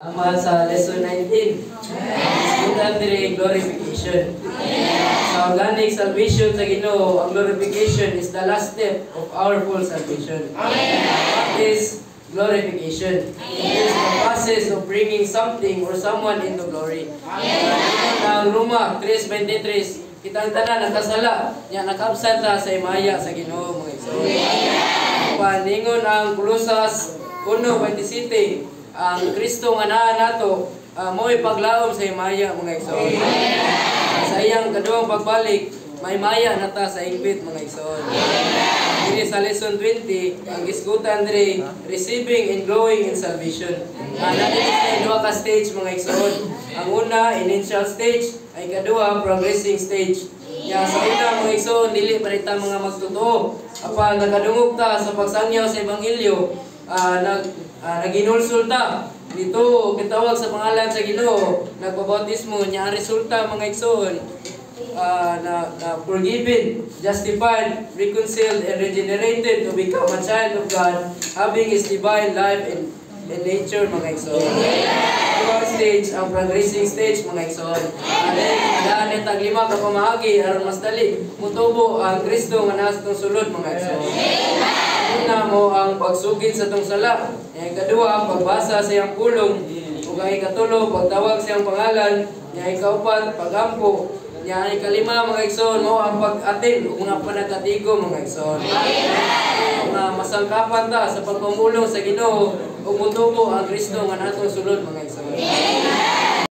Ama sa lesson 19. Discutan diri glorification. Sa organic salvation sa Ginoo, ang glorification is the last step of our full salvation. What is glorification? It is the process of bringing something or someone into glory. Ang Roma 3:23, kitang tanan nakasala, nya nakabsent ta sa imaya sa Ginoo mga igsoon. Paningon ang Colosas 1:27, ang Kristo nga naa nato mo'y paglaom sa himaya mga igsoon. Sa iyang kaduhang pagbalik, may maya nata sa higpit mga igsoon. Diri sa lesson 20, ang isgutan diri receiving and growing in salvation. Natin sa duha ka stage mga igsoon. Ang una, initial stage, ay kaduha, progressing stage. Ya sa una mga igsoon, dili pa ta mga magtotoo. Apan nakadungog ta sa pagsangyaw sa ebanghelyo, naginulsulta dito kitawag sa pangalan sa Ginoo, nagpabautismo nya ang resulta mga igsoon, na forgiven, justified, reconciled, and regenerated to become a child of God, having His divine life and nature mga igsoon. Ang stage, ang progressing stage mga igsoon. Daan tag lima ka pamaagi aron mas dali mutubo ang Kristo nga naa sa tong sulod mga igsoon. Una mo ang pagsugid sa tong sala. Ang kadua, pagbasa sa iyang pulong. Ug ang ikatulo, pagtawag sa iyang pangalan. Ang ikaupat, pagampo. Ang ikalima mga igsoon mo ang pag-atin ug mga panagkatigo mga igsoon. Mga masangkapan ta sa pagpamulong sa Ginoo ug mutubo ang Kristo nga natong sulod mga igsoon.